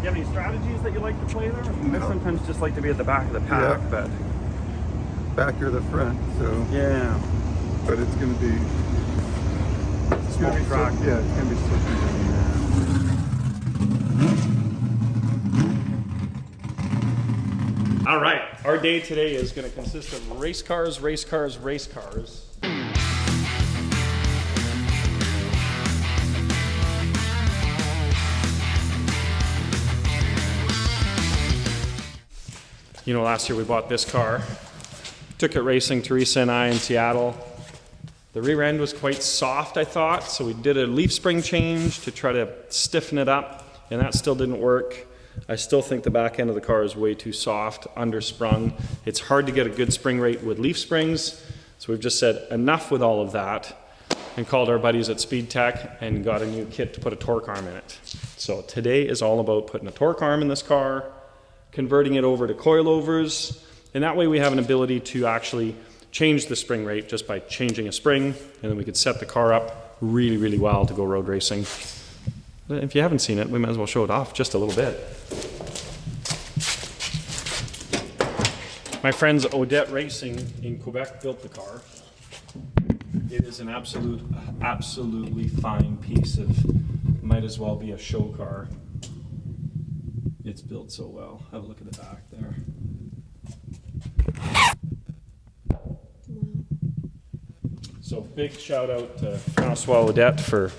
you have any strategies that you like to play there? No. I sometimes just like to be at the back of the pack, Yeah. but Back or the front, so. yeah. But it's gonna be. It's gonna be track. Yeah, it's gonna be slippery. All right, our day today is going to consist of race cars, race cars, race cars. You know, last year we bought this car, took it racing, Teresa and I, in Seattle. The rear end was quite soft, I thought, so we did a leaf spring change to try to stiffen it up, and that still didn't work. I still think the back end of the car is way too soft, undersprung. It's hard to get a good spring rate with leaf springs, so we've just said enough with all of that and called our buddies at Speed Tech and got a new kit to put a torque arm in it. So today is all about putting a torque arm in this car, converting it over to coilovers, and that way we have an ability to actually change the spring rate just by changing a spring, and then we could set the car up really, really well to go road racing. If you haven't seen it, we might as well show it off just a little bit. My friends Odette Racing in Quebec built the car. It is an absolutely fine piece of, might as well be a show car. It's built so well. Have a look at the back there. So big shout out to Francois Odette for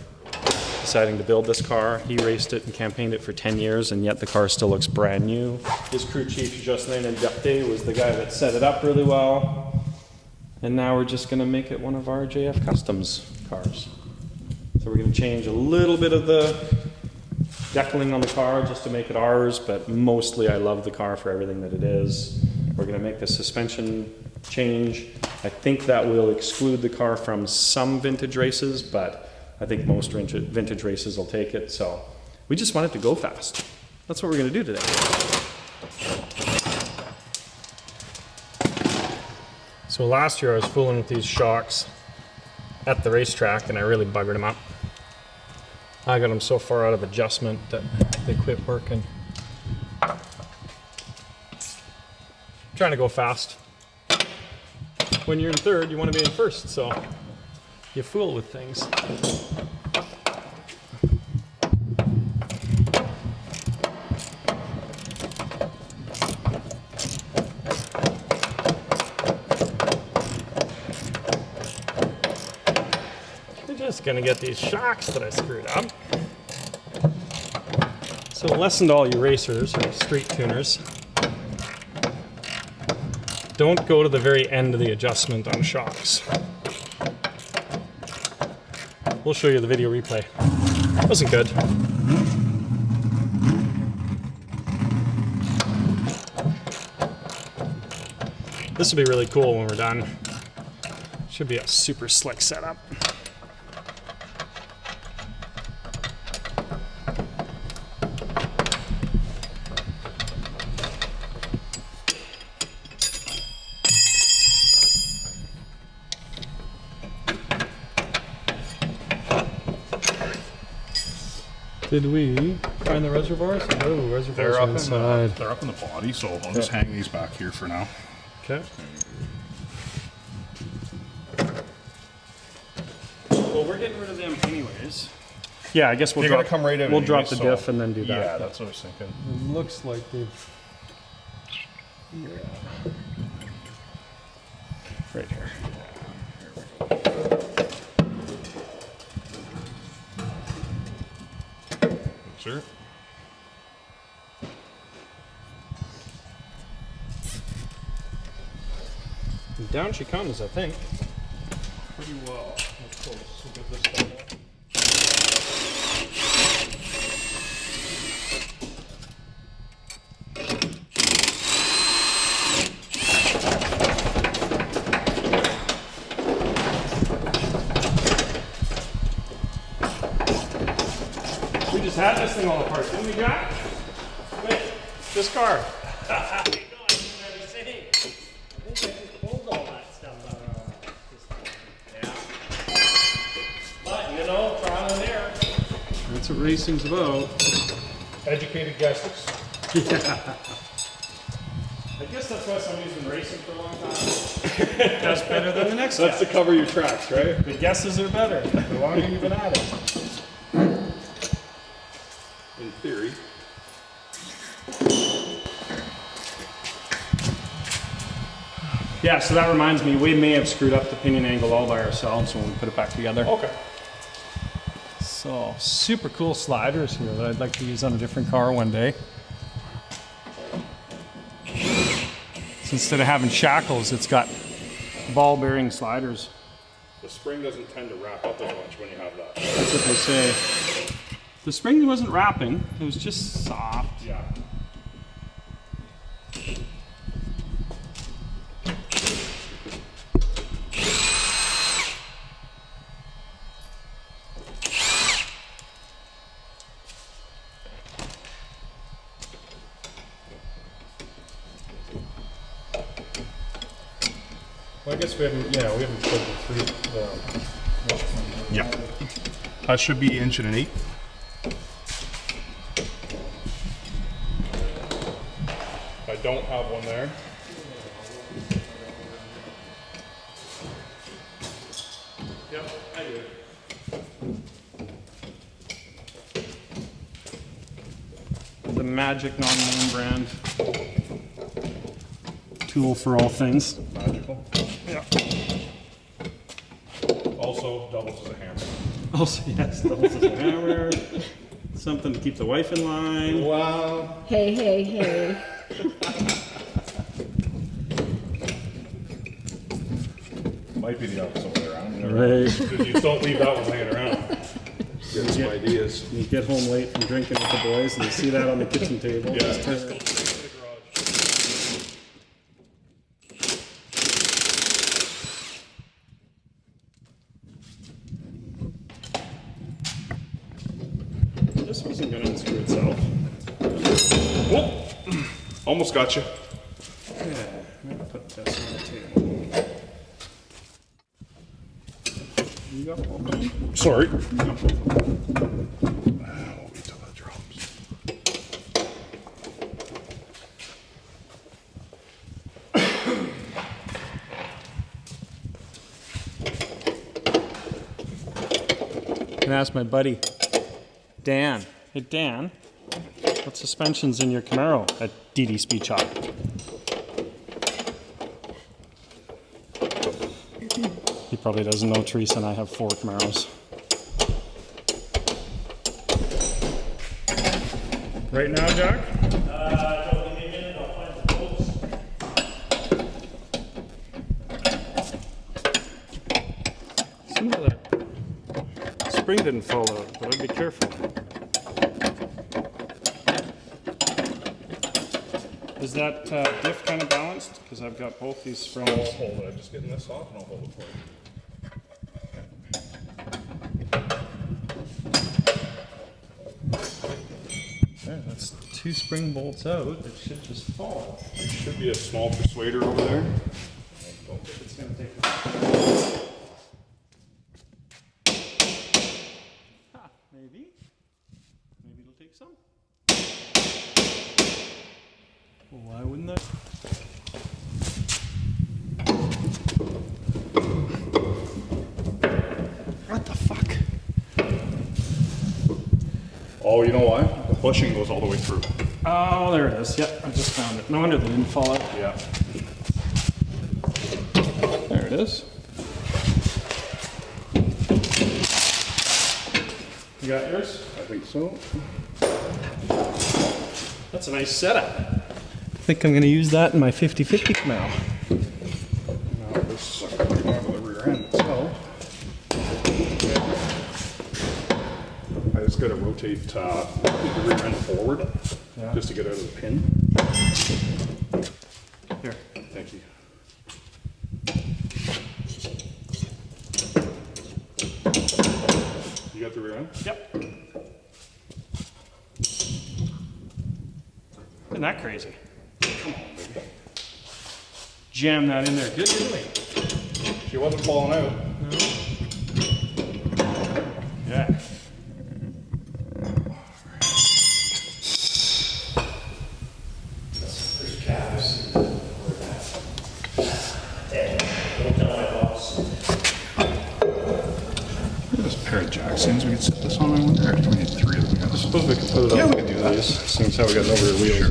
deciding to build this car. He raced it and campaigned it for 10 years, and yet the car still looks brand new. His crew chief, Jocelyn Ndiapte, was the guy that set it up really well. And now we're just gonna make it one of our JF Customs cars. So we're gonna change a little bit of the deckling on the car just to make it ours, but mostly I love the car for everything that it is. We're gonna make the suspension change. I think that will exclude the car from some vintage races, but I think most vintage races will take it, so we just want it to go fast. That's what we're gonna do today. So last year I was fooling with these shocks at the racetrack and I really buggered them up. I got them so far out of adjustment that they quit working. Trying to go fast. When you're in third, you want to be in first, so you fool with things. We're just gonna get these shocks that I screwed up. So a lesson to all you racers or street tuners. Don't go to the very end of the adjustment on shocks. We'll show you the video replay. Wasn't good. This will be really cool when we're done. Should be a super slick setup. Did we find the reservoirs? Oh, reservoirs They're are up inside. they're up in the body, so I'll just hang these back here for now. Okay. Well, we're getting rid of them anyways. Yeah, I guess we'll They're drop. gonna come right out We'll anyway, drop the so- diff and then do that. Yeah, that's what I was thinking. It looks like they've. Yeah. Right here. Sure. Down she comes, I think. Pretty well. That's close. We'll get this done. We just had this thing all apart, didn't we, Jack? Wait, this car. But you know, trial and error. That's what racing's about. Educated guesses. I guess that's why somebody's been racing for a long time. That's better than the next guy. That's to cover your tracks, right? The guesses are better the longer you've been at it. In theory. Yeah, so that reminds me, we may have screwed up the pinion angle all by ourselves when we put it back together. Okay. So, super cool sliders here that I'd like to use on a different car one day. So instead of having shackles, it's got ball bearing sliders. The spring doesn't tend to wrap up as much when you have that. That's what they say. The spring wasn't wrapping, it was just soft. Yeah. Well, I guess we haven't put the three. Yeah. That should be 1 1/8 inch. I don't have one there. Yep, I do. The Magic non-name brand tool for all things. Magical. Yeah. Also doubles as a hammer. Also, yes, doubles as a hammer. Something to keep the wife in line. Wow. Hey, hey, hey. Might be the opposite way around. Right. Because you don't leave that one laying around. Get some ideas. You get home late from drinking with the boys and you see that on the kitchen table. Yeah. Just, Just go straight to the garage. this wasn't going to unscrew itself. Oh, almost got you. Yeah, I'm going to put this on the table. You got one? Sorry. I'll wait till that drops. Can I ask my buddy, Dan. Hey, Dan, what suspension's in your Camaro at DD Speed Shop? He probably doesn't know Teresa and I have 4 Camaros. Right now, Jack? Don't give me a minute, I'll find the bolts. Some of that spring didn't fall out, but I'd be careful. Is that diff kind of balanced? Because I've got both these springs. I'll hold it. I'm just getting this off and I'll hold it for you. There, that's 2 spring bolts out. It should just fall. There should be a small persuader over there. Don't think it's going to take. Maybe. Maybe it'll take some. Why wouldn't I? What the fuck? Oh, you know why? The bushing goes all the way through. Oh, there it is. Yep, I just found it. No wonder they didn't fall out. Yeah. There it is. You got yours? I think so. That's a nice setup. I think I'm going to use that in my 50/50 Camaro. Now this sucker might have the rear end itself. I just got to rotate the rear end forward just to get out of the pin. Here. Thank you. You got the rear end? Yep. Isn't that crazy? Come on, baby. Jam that in there. Good, really. She wasn't falling out. Yeah. Seems we could set this on, I wonder, or do we need 3 of them? I suppose we could put it Yeah, on we could do that. these, since how we got no rear wheels.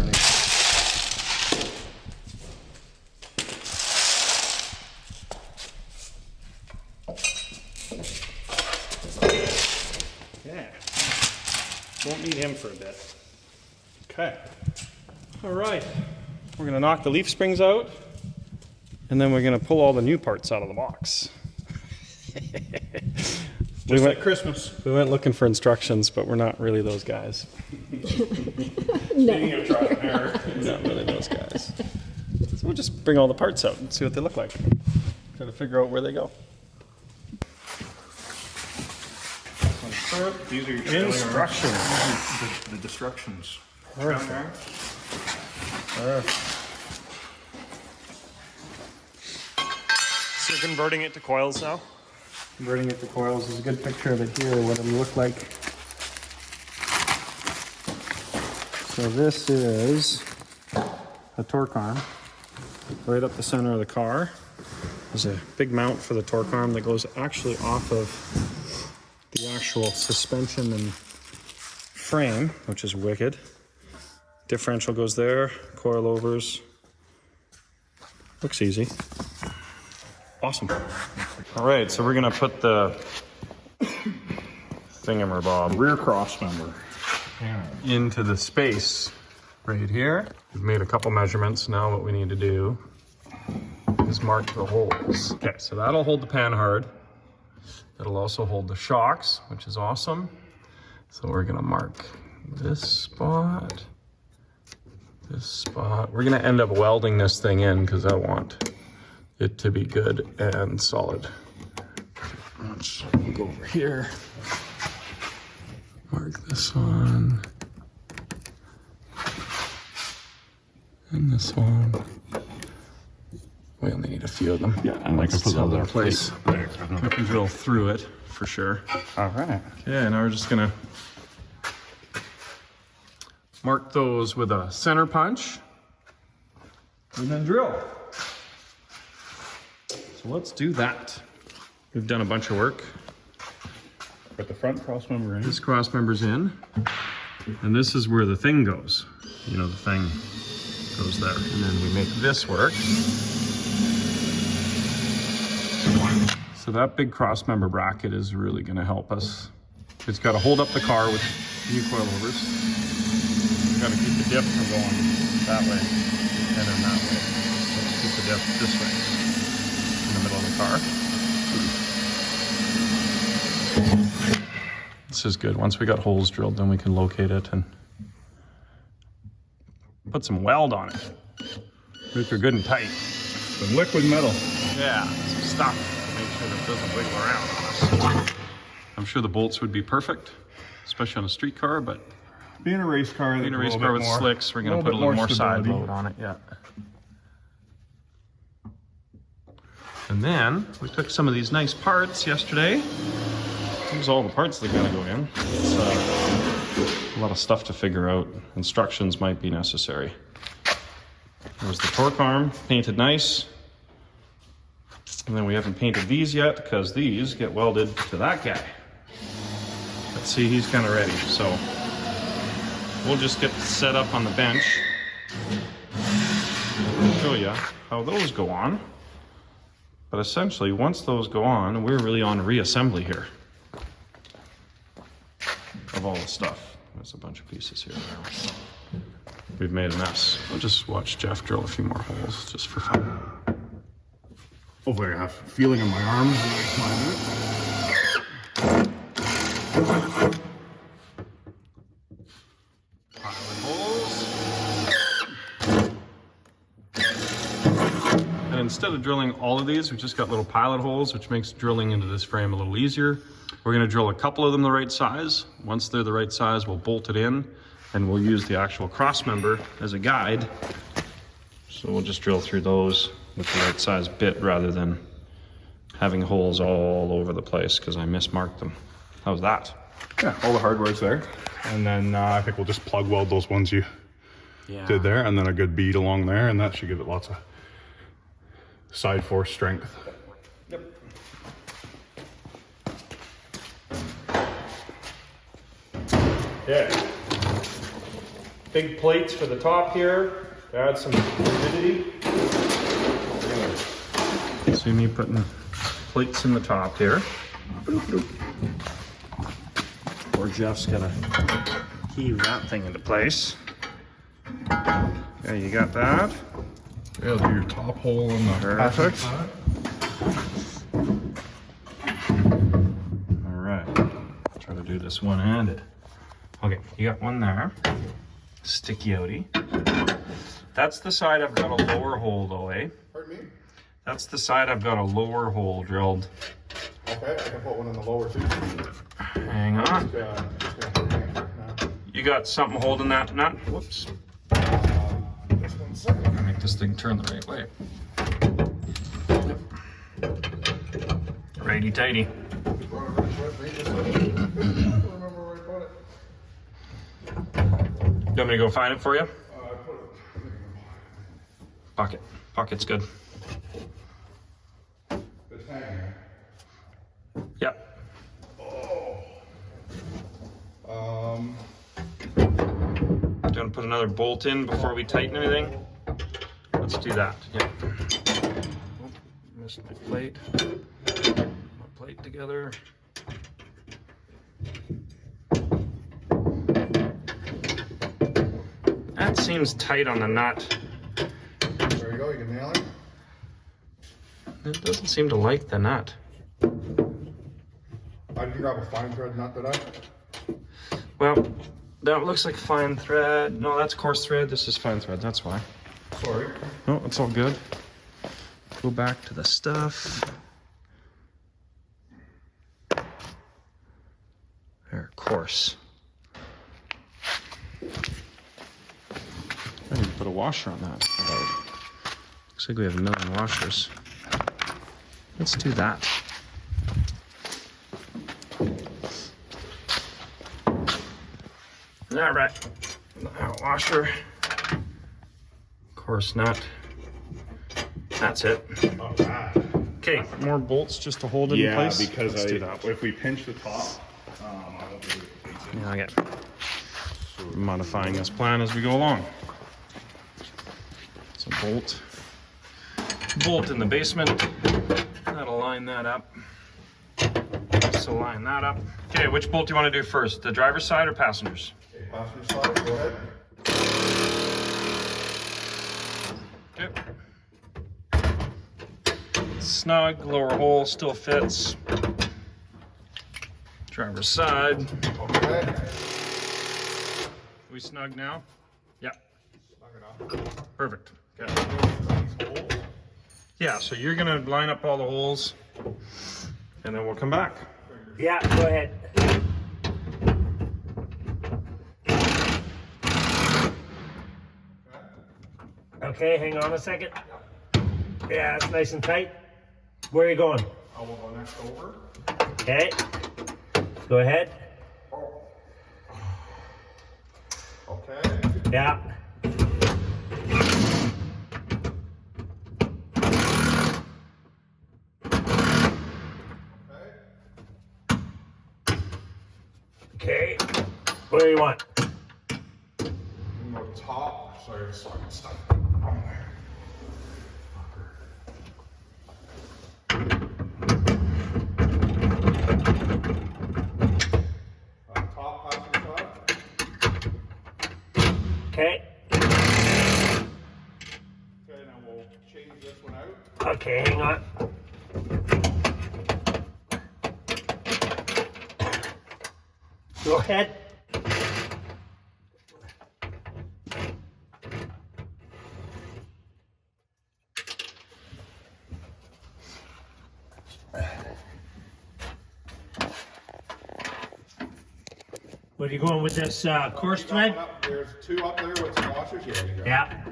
Yeah. Won't need him for a bit. Okay. All right. We're gonna knock the leaf springs out, and then we're gonna pull all the new parts out of the box. Just like Christmas. We went looking for instructions, but we're not really those guys. Speaking of trial and error. Not really those guys. So we'll just bring all the parts out and see what they look like. Try to figure out where they go. These are your Instructions. The destructions. Perfect. So you're converting it to coils now? Converting it to coils. There's a good picture of it here, what it'll look like. So this is a torque arm right up the center of the car. There's a big mount for the torque arm that goes actually off of the actual suspension and frame, which is wicked. Differential goes there, coilovers. Looks easy. Awesome. All right, so we're gonna put the thingamabob Rear cross member. into the space right here. We've made a couple measurements. Now what we need to do is mark the holes. Okay, so that'll hold the pan hard. That'll also hold the shocks, which is awesome. So we're gonna mark this spot, this spot. We're gonna end up welding this thing in because I want it to be good and solid. Let's go over here. Mark this one. And this one. We only need a few of them. Yeah, and I can put Hold that in in place. place. I can drill through it for sure. All right. Okay, now we're just gonna mark those with a center punch and then drill. So let's do that. We've done a bunch of work. Put the front cross member in. This cross member's in, and this is where the thing goes. You know, the thing goes there. And then we make this work. So that big cross member bracket is really gonna help us. It's gotta hold up the car with new coilovers. Gotta keep the diff from going that way and then that way. So let's keep the diff this way in the middle of the car. This is good. Once we got holes drilled, then we can locate it and put some weld on it. Make her good and tight. Some liquid metal. Yeah, some stuff. Make sure that it doesn't wiggle around on us. I'm sure the bolts would be perfect, especially on a street car, but Being a race car, being a race car with slicks, we're gonna put a little more side load on it, yeah. And then we took some of these nice parts yesterday. Here's all the parts that gotta go in. It's a lot of stuff to figure out. Instructions might be necessary. There's the torque arm, painted nice. And then we haven't painted these yet because these get welded to that guy. Let's see, he's kind of ready. So we'll just get set up on the bench. I'll show you how those go on. But essentially, once those go on, we're really on reassembly here of all the stuff. There's a bunch of pieces here now. We've made a mess. I'll just watch Jeff drill a few more holes just for fun. Hopefully I have feeling in my arms. And instead of drilling all of these, we just got little pilot holes, which makes drilling into this frame a little easier. We're gonna drill a couple of them the right size. Once they're the right size, we'll bolt it in and we'll use the actual cross member as a guide. So we'll just drill through those with the right size bit rather than having holes all over the place because I mismarked them. How's that? Yeah, all the hardware's there. And then I think we'll just plug weld those ones you did there, and then a good bead along there, and that should give it lots of side force strength. Yep. Okay. Big plates for the top here to add some rigidity. See me putting plates in the top here. Or Jeff's gonna heave that thing into place. Okay, you got that. Yeah, do your top hole in the Perfect. All right. Try to do this one-handed. Okay, you got one there. Sticky outy. That's the side I've got a lower hole though, eh? Pardon me? That's the side I've got a lower hole drilled. Okay, I can put one in the lower too. Hang on. Just gonna put it in now. You got something holding that nut? Whoops. This one's second. Make this thing turn the right way. Righty tighty. Brought it right with me, just so I don't remember where I put it. You want me to go find it for you? I put it in the Pocket. Pocket's good. It's hanging there. Yep. Do you want to put another bolt in before we tighten anything? Let's do that. Yep. Oh, missed my plate. My plate together. That seems tight on the nut. There you go, you can nail it. It doesn't seem to like the nut. I didn't grab a fine thread nut, did I? Well, that looks like fine thread. No, that's coarse thread. This is fine thread. That's why. Sorry. No, it's all good. Go back to the stuff. There, coarse. I didn't put a washer on that. Looks like we have a million washers. Let's do that. All right, washer, coarse nut. That's it. Not bad. Okay, more bolts just to hold it in place. because Let's do that. if we pinch the top, I won't be able to place it. Yeah, I get modifying this plan as we go along. So bolt in the basement. That'll line that up. So line that up. Okay, which bolt do you want to do first? The driver's side or passengers? Passenger side, go ahead. Okay. Snug, lower hole still fits. Driver's side. Okay. We snug now? Yeah. Knock it off. Perfect. Okay. Yeah, so you're gonna line up all the holes and then we'll come back. Yeah, go ahead. Okay, hang on a second. Yeah, it's nice and tight. Where are you going? I will go next over. Okay. Go ahead. Okay. Yeah. Okay. Where do you want? I'm gonna go top, so you're fucking stuck. Top passenger side. Okay. Okay, now we'll change this one out. Okay, hang on. Go ahead. Where are you going with this coarse You got thread? one up- There's two up there with some washers. Yeah, you got it. Yeah.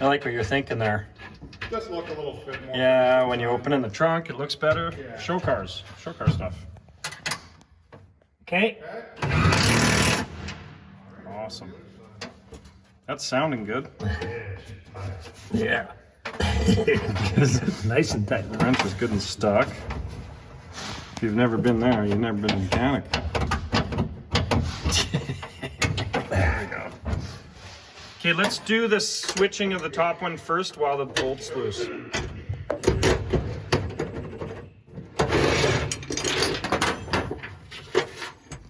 I like what you're thinking there. Just look a little bit more. Yeah, when you open in the trunk, it looks better. Yeah. Show car stuff. Okay. Awesome. That's sounding good. Yeah. Nice and tight. The wrench is good and stuck. If you've never been there, you've never been a mechanic. There we go. Okay, let's do the switching of the top one first while the bolt's loose.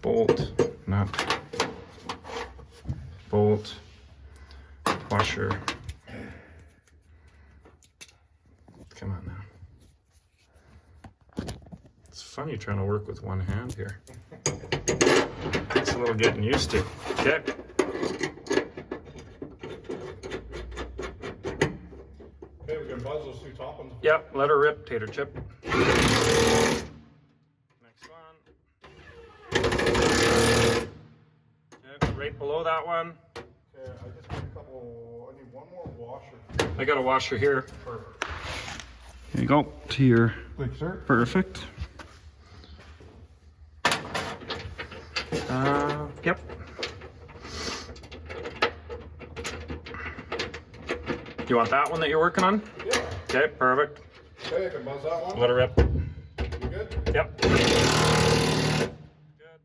Bolt, nut, bolt, washer. Come on now. It's funny trying to work with one hand here. Takes a little getting used to. Okay. Okay, we can buzz those two top ones. Yep, let her rip, tater chip. Next one. Okay, right below that one. Okay, I just need a couple, I need one more washer. I got a washer here. Perfect. There you go, to your Thank you, sir. perfect. Yep. You want that one that you're working on? Yeah. Okay, perfect. Okay, I can buzz that one. Let her rip. You good? Yep. Good,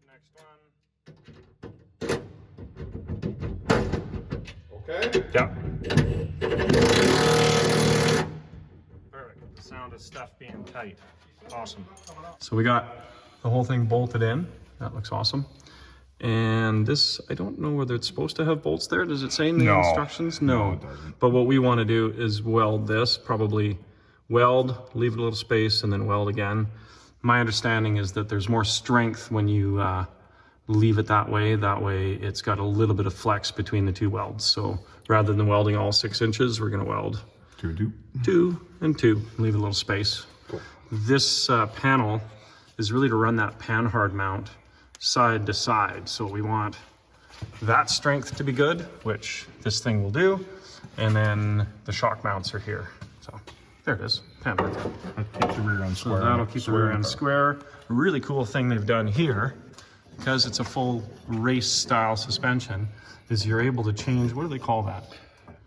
next one. Okay. Yep. Perfect. The sound of stuff being tight. Awesome. So we got the whole thing bolted in. That looks awesome. And this, I don't know whether it's supposed to have bolts there. Does it say in the No. instructions? No, No. it doesn't. But what we want to do is weld this, probably weld, leave it a little space, and then weld again. My understanding is that there's more strength when you leave it that way. That way it's got a little bit of flex between the two welds. So rather than welding all 6 inches, we're going to weld 2 and 2, leave a little space. Cool. This panel is really to run that pan hard mount side to side. So we want that strength to be good, which this thing will do. And then the shock mounts are here. So there it is, pan hard. That keeps the rear end So square. that'll keep the rear end square. A really cool thing they've done here, because it's a full race style suspension, is you're able to change, what do they call that?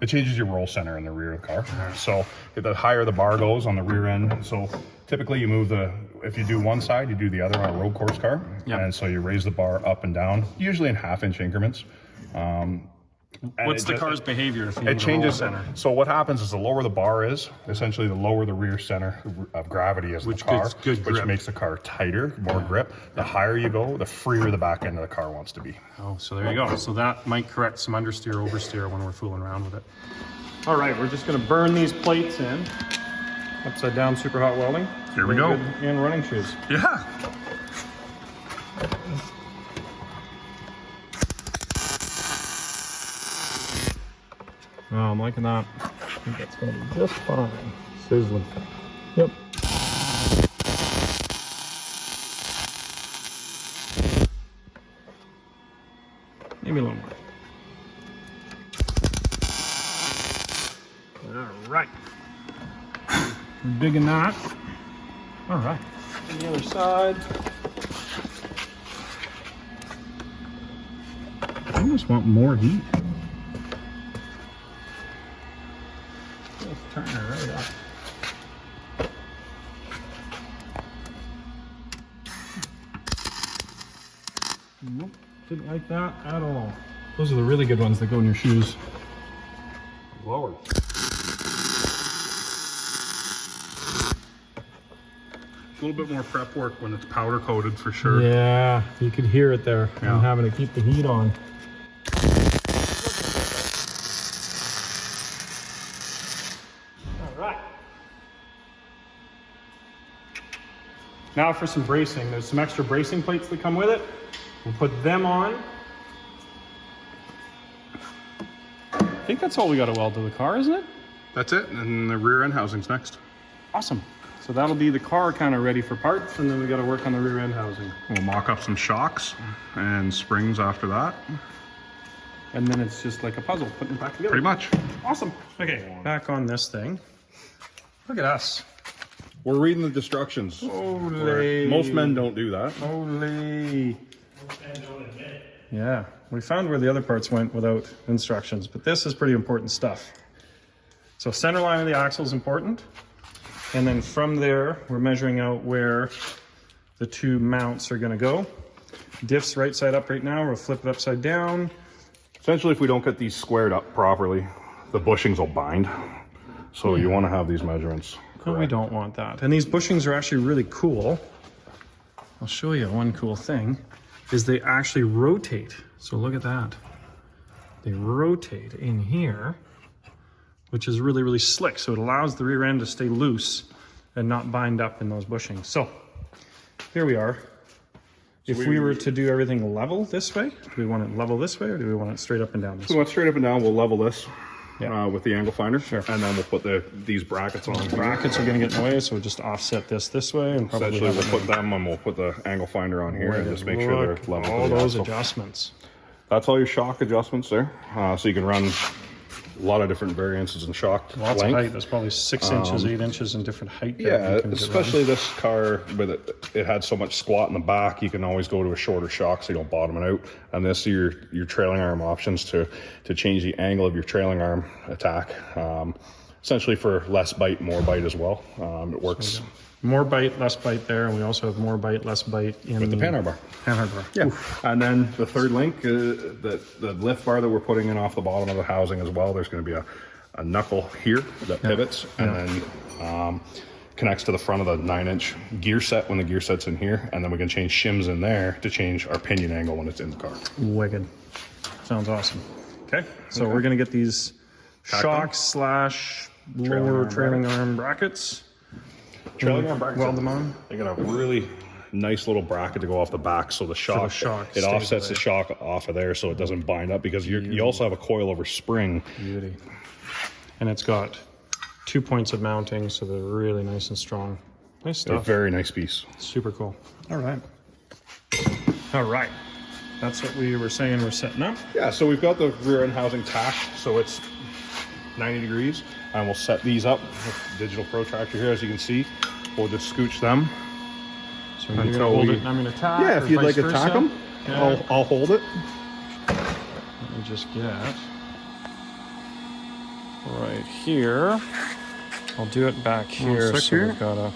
It changes your roll center in the rear of the car. So the higher the bar goes on the rear end, so typically you move if you do one side, you do the other on a road course car. Yep. And so you raise the bar up and down, usually in 1/2 inch increments. What's the car's behavior if you It move the roll changes. center? So what happens is the lower the bar is, essentially the lower the rear center of gravity is in the car, gives good which grip. makes the car tighter, more grip. The higher you go, the freer the back end of the car wants to be. Oh, so there you go. So that might correct some understeer, oversteer when we're fooling around with it. All right, we're just gonna burn these plates in. Upside down super hot welding. Here we go. And running shoes. Yeah. Oh, I'm liking that. I think that's gonna be just fine. Sizzling. Yep. Maybe a little more. All right. We're digging that. All right. On the other side. I almost want more heat. Let's turn it right up. Nope, didn't like that at all. Those are the really good ones that go in your shoes. Lower. A little bit more prep work when it's powder coated for sure. Yeah, you could hear it there. Yeah. I'm having to keep the heat on. All right. Now for some bracing. There's some extra bracing plates that come with it. We'll put them on. I think that's all we got to weld to the car, isn't it? That's it, and the rear end housing's next. Awesome. So that'll be the car kind of ready for parts, and then we got to work on the rear end housing. We'll mock up some shocks and springs after that. And then it's just like a puzzle, putting it back together. Pretty much. Awesome. Okay, back on this thing. Look at us. We're reading the instructions. Holy. Most men don't do that. Holy. Yeah, we found where the other parts went without instructions, but this is pretty important stuff. So center line of the axle is important. And then from there, we're measuring out where the two mounts are gonna go. Diff's right side up right now, we'll flip it upside down. Essentially, if we don't get these squared up properly, the bushings will bind. So you want to have these measurements correct. No, we don't want that. And these bushings are actually really cool. I'll show you one cool thing, is they actually rotate. So look at that. They rotate in here, which is really, really slick. So it allows the rear end to stay loose and not bind up in those bushings. So here we are. If we were to do everything level this way, do we want it level this way or do we want it straight up and down this So way? we want straight up and down, we'll level this Yeah. with the angle finder. Sure. And then we'll put these brackets on. Brackets are gonna get in the way, so we'll just offset this way and probably Essentially, have we'll it put them and we'll put the angle finder on here and just make sure they're Look, level. all to the those axle. adjustments. That's all your shock adjustments there. So you can run a lot of different variances in shock Lots length. of height. There's probably 6 inches, 8 inches in different height. that Yeah, you can get especially this car with it had so much squat in the back. You can always go to a shorter shock so you don't bottom it out. And this are your trailing arm options to change the angle of your trailing arm attack. Essentially for less bite, more bite as well. It works more bite, less bite there, and we also have more bite, less bite in with the panhard bar. Panhard bar. Yeah, and then the third link, the lift bar that we're putting in off the bottom of the housing as well. There's going to be a knuckle here that pivots and then connects to the front of the 9-inch gear set when the gear set's in here, and then we can change shims in there to change our pinion angle when it's in the car. Wicked. Sounds awesome. Okay, so we're gonna get these shocks slash lower trailing arm brackets. Trailing arm brackets, Weld them on. They got a really nice little bracket to go off the back, so the shock, shock it stays offsets away. the shock off of there, so it doesn't bind up because you also have a coilover spring. Beauty. And it's got 2 points of mounting, so they're really nice and strong. Nice A stuff. very nice piece. Super cool. All right. All right. That's what we were saying we're setting up. Yeah, so we've got the rear end housing tacked, so it's 90 degrees, and we'll set these up with digital protractor here, as you can see. We'll just scooch them. So you're gonna Until hold we- it and I'm gonna tack. Yeah, or if you'd vice like to tack versa. them, Yeah. I'll hold it. Let me just get right here. I'll do it back here. sec So here. we've got a.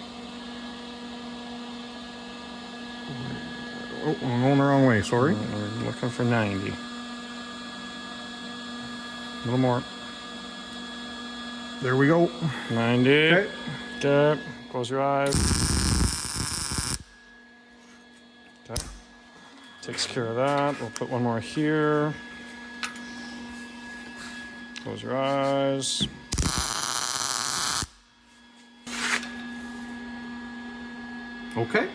Oh, I'm going the wrong way. Sorry. We're looking for 90. A little more. There we go. 90. Okay. Okay. Close your eyes. Okay. Takes care of that. We'll put one more here. Close your eyes. Okay.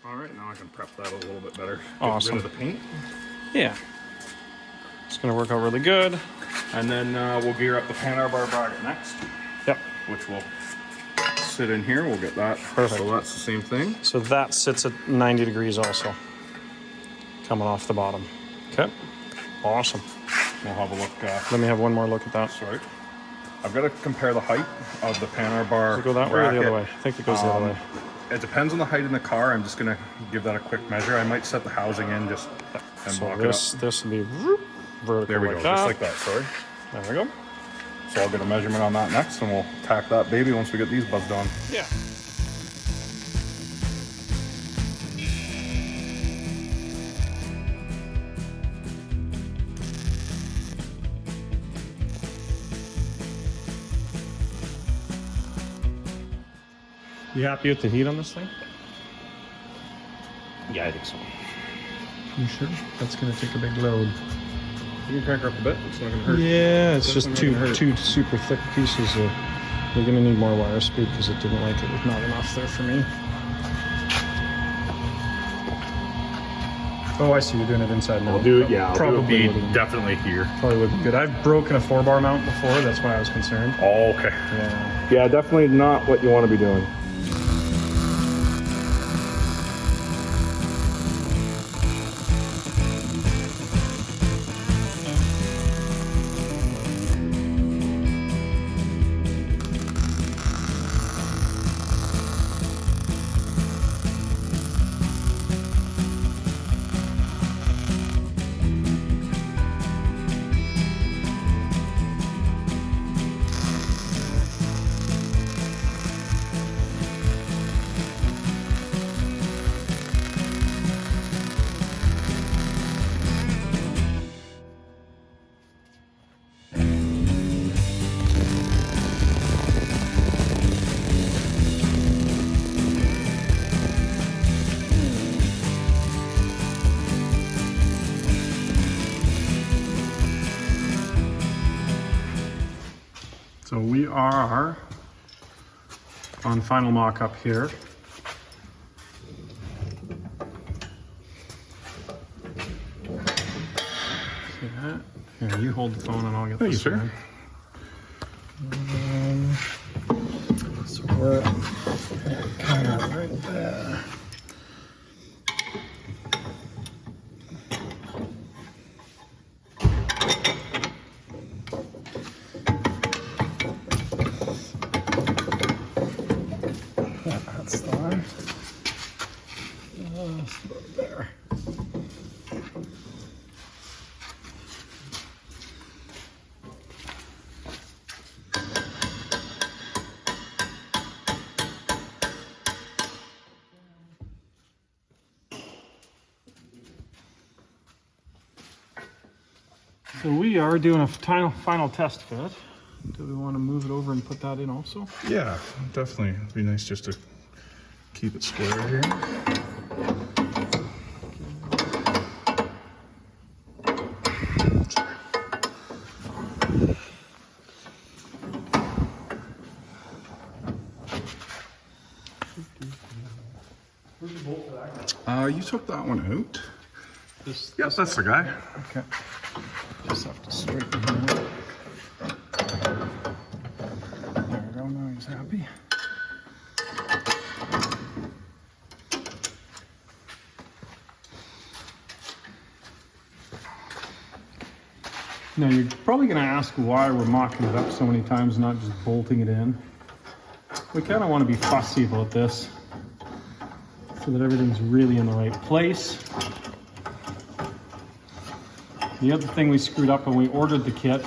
All right, now I can prep that a little bit better. Get Awesome. rid of the paint. Yeah. It's gonna work out really good. And then we'll gear up the panhard bar bracket next, Yep. which will sit in here. We'll get that. Perfect. So that's the same thing. So that sits at 90 degrees also. Coming off the bottom. Okay. Awesome. We'll have a look. Let me have one more look at that. Sorry. I've got to compare the height of the panhard bar. Does it go that way or the other way? I think it goes the other way. It depends on the height in the car. I'm just going to give that a quick measure. I might set the housing in just and So block this it up. will be vertical There we like go, that. just like that. Sorry. There we go. So I'll get a measurement on that next, and we'll tack that baby once we get these buzzed on. Yeah. You happy with the heat on this thing? Yeah, I think so. You sure? That's gonna take a big load. You can crank her up a bit. It's not going to hurt. Yeah, it's just Definitely not gonna two super thick pieces. You're gonna need more wire speed because it didn't like it with not enough there for me. Oh, I see. You're doing it inside now. I'll do it. Yeah, I'll Probably do it wouldn't- definitely here. Probably would be good. I've broken a 4-bar mount before. That's why I was concerned. Oh, okay. Yeah. Yeah, definitely not what you want to be doing. are on final mock-up here. See that? Here, you hold the phone and I'll get Thank this you, sir. one. So we're kind of right there. That's the one. There. So we are doing a final test fit. Do we want to move it over and put that in also? Yeah, definitely. It'd be nice just to keep it square here. You took that one out. Yes, that's the guy. Okay. Just have to straighten him out. There we go, now he's happy. Now you're probably going to ask why we're mocking it up so many times, not just bolting it in. We kind of want to be fussy about this so that everything's really in the right place. The other thing we screwed up when we ordered the kit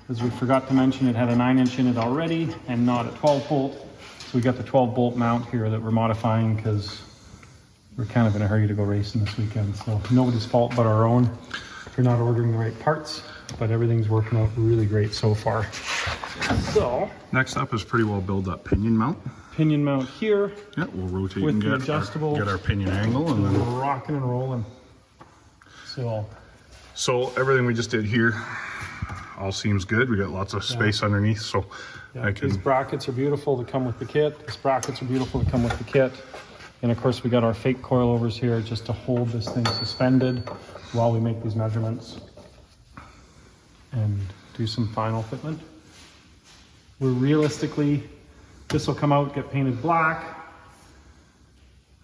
is we forgot to mention it had a 9-inch in it already and not a 12 bolt. So we got the 12 bolt mount here that we're modifying because we're kind of in a hurry to go racing this weekend. So nobody's fault but our own for not ordering the right parts, but everything's working out really great so far. So Next up is pretty well build that pinion mount. pinion mount here, Yeah, we'll rotate With and the get adjustable- get our pinion angle, and then we're rocking and rolling. so everything we just did here all seems good. We got lots of space underneath, so Yeah, I these can. brackets are beautiful to come with the kit. These brackets are beautiful to come with the kit. And of course we got our fake coilovers here just to hold this thing suspended while we make these measurements and do some final fitment. We're realistically, this will come out, get painted black,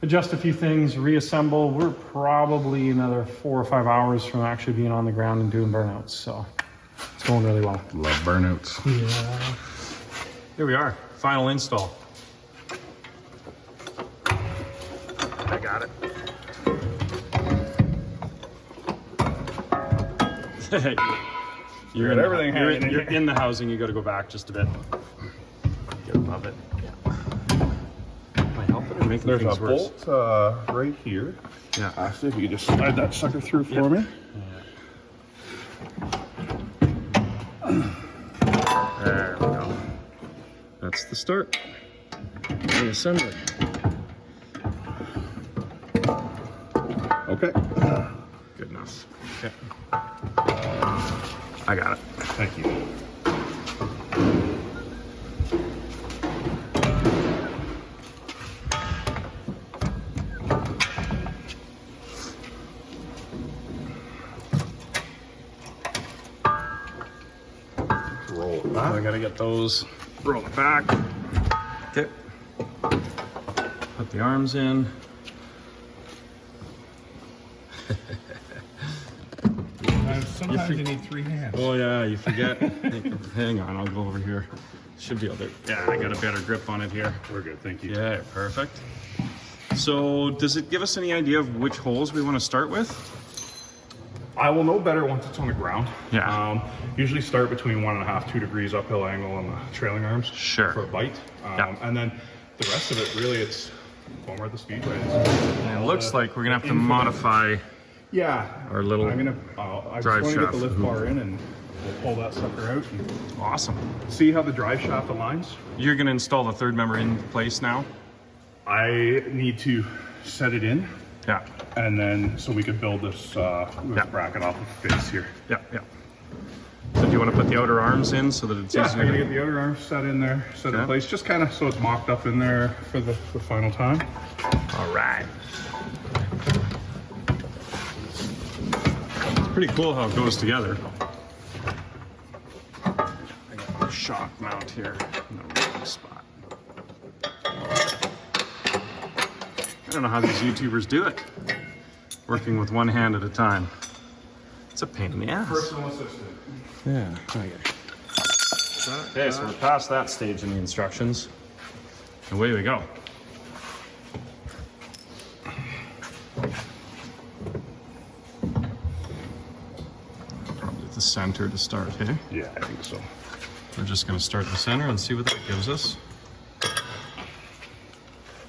adjust a few things, reassemble. We're probably another 4 or 5 hours from actually being on the ground and doing burnouts. So it's going really well. Love burnouts. Yeah. Here we are, final install. I got it. You're in everything hanging in you're here. in the housing, you gotta go back just a bit. Get above it. Yeah. Am I helping or making There's things a worse? bolt right here. Yeah. Actually, if you could just slide that sucker through for me. There we go. That's the start. Reassembly. Okay. Good enough. Okay. I got it. Thank you. Roll it back. I gotta get those, roll it back. Okay. Put the arms in. Sometimes you need 3 hands. Oh yeah, you forget. Hang on, I'll go over here. Should be able to, yeah, I got a better grip on it here. We're good, thank you. Yeah, perfect. So does it give us any idea of which holes we want to start with? I will know better once it's on the ground. Yeah. Usually start between 1.5, 2 degrees uphill angle on the trailing arms. Sure. For a bite. Yeah. And then the rest of it, really, it's when we're at the speedway. And it looks like we're gonna have to modify. Yeah. Our little I just drive want to get the shaft. lift bar in and we'll pull that sucker out and Awesome. see how the drive shaft aligns. You're gonna install the third member in place now? I need to set it in, Yeah. and then so we could build this, bracket off of face here. Yeah, yeah. So do you want to put the outer arms in so that it's Yeah, I'm easier? gonna get the outer arms set in there, set in Okay. place, just kind of so it's mocked up in there for the final time. All right. It's pretty cool how it goes together. I got a shock mount here in the wrong spot. I don't know how these YouTubers do it. Working with one hand at a time. It's a pain in the ass. Personal assistant. Yeah, okay. Okay, so we're past that stage in the instructions. Away we go. Probably the center to start, hey? Yeah, I think so. We're just gonna start the center and see what that gives us.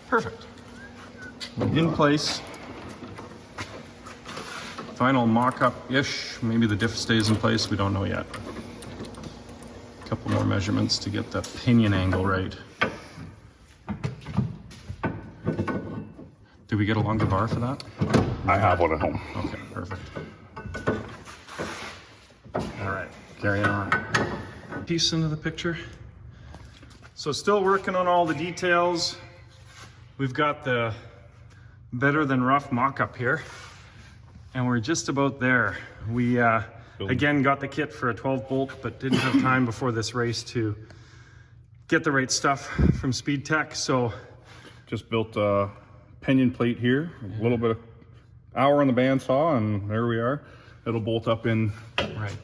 Perfect. In place. Final mock-up-ish. Maybe the diff stays in place, we don't know yet. A couple more measurements to get the pinion angle right. Did we get a longer bar for that? I have one at home. Okay, perfect. All right, carry on. Piece into the picture. So still working on all the details. We've got the better than rough mock-up here. And we're just about there. We, again, got the kit for a 12 bolt, but didn't have time before this race to get the right stuff from Speed Tech. So Just built a pinion plate here, a little bit of hour on the bandsaw, and there we are. It'll bolt up in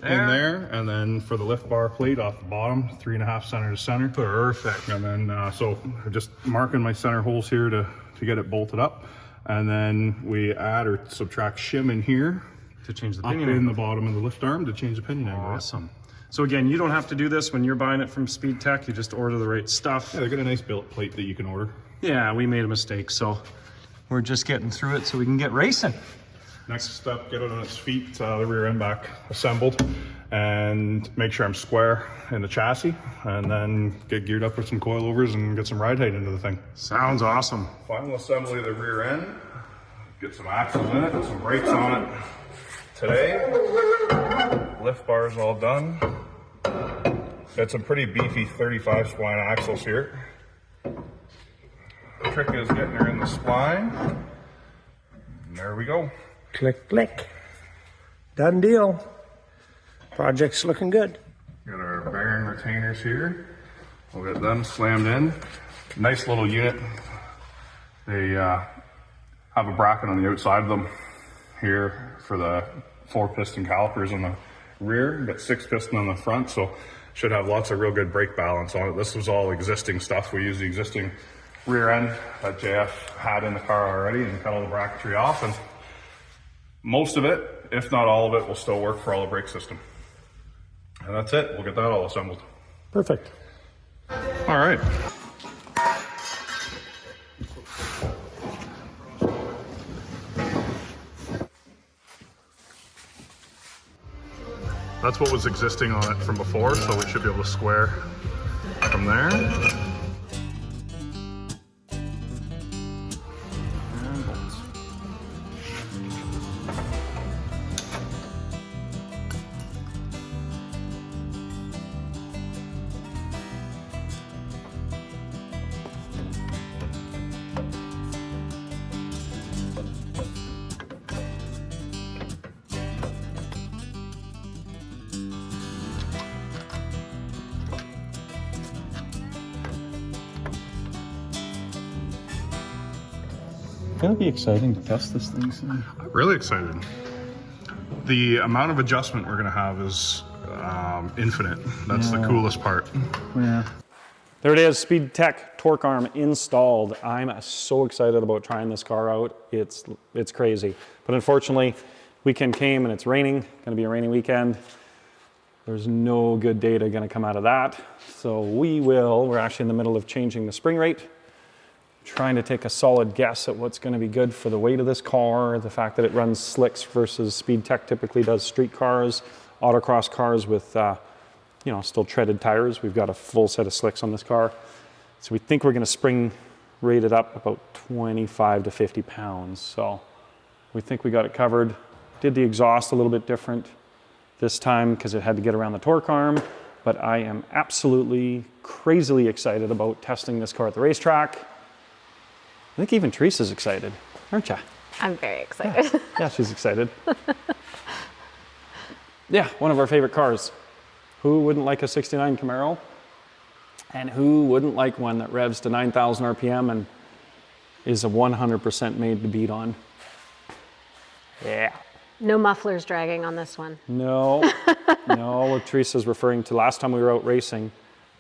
there, and then for the lift bar plate off the bottom, 3.5 center to center. Perfect. And then, so I'm just marking my center holes here to get it bolted up. And then we add or subtract shim in here, To change the up pinion in angle. the bottom of the lift arm to change the pinion angle. Awesome. So again, you don't have to do this when you're buying it from Speed Tech. You just order the right stuff. Yeah, they got a nice billet plate that you can order. Yeah, we made a mistake, so we're just getting through it so we can get racing. Next step, get it on its feet, the rear end back assembled, and make sure I'm square in the chassis, and then get geared up with some coilovers and get some ride height into the thing. Sounds awesome. Final assembly of the rear end, get some axles in it, some brakes on it today. Lift bars all done. Got some pretty beefy 35 spline axles here. The trick is getting her in the spline. And there we go. Click, click. Done deal. Project's looking good. Got our bearing retainers here. We'll get them slammed in. Nice little unit. They have a bracket on the outside of them here for the 4 piston calipers on the rear. Got 6 piston on the front, so should have lots of real good brake balance on it. This was all existing stuff. We used the existing rear end that JF had in the car already and cut all the bracketry off, and most of it, if not all of it, will still work for all the brake system. And that's it. We'll get that all assembled. Perfect. All right. That's what was existing on it from before, so we should be able to square from there. It'll be exciting to test this thing soon. Really excited. The amount of adjustment we're gonna have is infinite. That's the coolest part. Yeah. There it is, Speed Tech torque arm installed. I'm so excited about trying this car out. It's crazy. But unfortunately, weekend came and it's raining, gonna be a rainy weekend. There's no good data gonna come out of that. So we're actually in the middle of changing the spring rate, trying to take a solid guess at what's gonna be good for the weight of this car, the fact that it runs slicks versus Speed Tech typically does street cars, autocross cars with still treaded tires. We've got a full set of slicks on this car. So we think we're gonna spring rate it up about 25 to 50 pounds. So we think we got it covered. Did the exhaust a little bit different. this time because it had to get around the torque arm. But I am absolutely crazily excited about testing this car at the racetrack. I think even Teresa's excited, aren't you? I'm very excited. Yeah, she's excited. Yeah, one of our favorite cars. Who wouldn't like a 69 Camaro? And who wouldn't like one that revs to 9,000 RPM and is a 100% made to beat on? Yeah. No mufflers dragging on this one. No, no, what Teresa's referring to, last time we were out racing,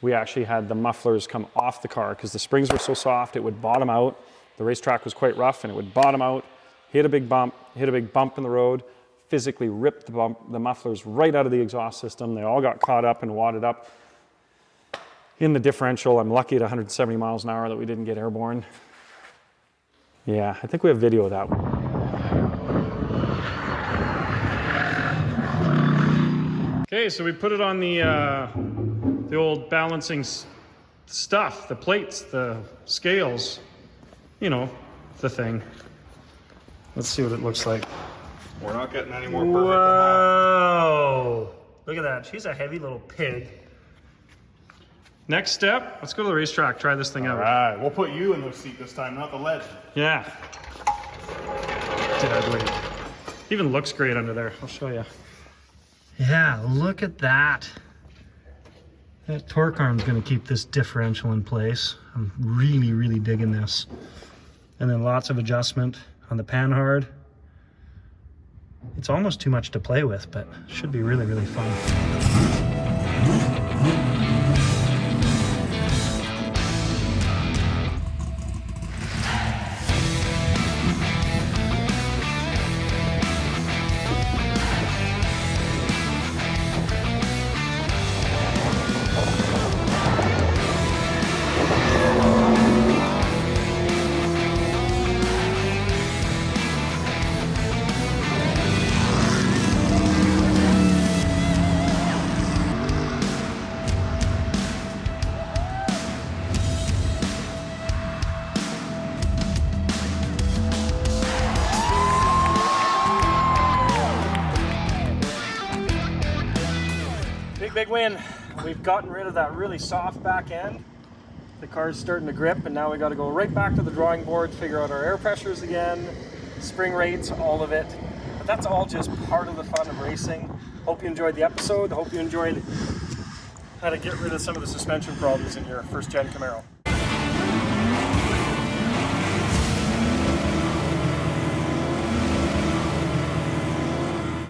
we actually had the mufflers come off the car because the springs were so soft, it would bottom out. The racetrack was quite rough and it would bottom out, hit a big bump in the road, physically ripped the mufflers right out of the exhaust system. They all got caught up and wadded up in the differential. I'm lucky at 170 miles an hour that we didn't get airborne. Yeah, I think we have video of that one. Okay, so we put it on the old balancing stuff, the plates, the scales, you know, the thing. Let's see what it looks like. We're not getting any more perfect than that. Whoa! Look at that. She's a heavy little pig. Next step, let's go to the racetrack, try this thing out. All right, we'll put you in the seat this time, not the ledge. Yeah. Deadly. Even looks great under there. I'll show you. Yeah, look at that. That torque arm's gonna keep this differential in place. I'm really, really digging this. And then lots of adjustment on the panhard. It's almost too much to play with, but should be really, really fun. Big win. We've gotten rid of that really soft back end. The car's starting to grip, and now we got to go right back to the drawing board, figure out our air pressures again, spring rates, all of it. But that's all just part of the fun of racing. Hope you enjoyed the episode. Hope you enjoyed how to get rid of some of the suspension problems in your first gen Camaro.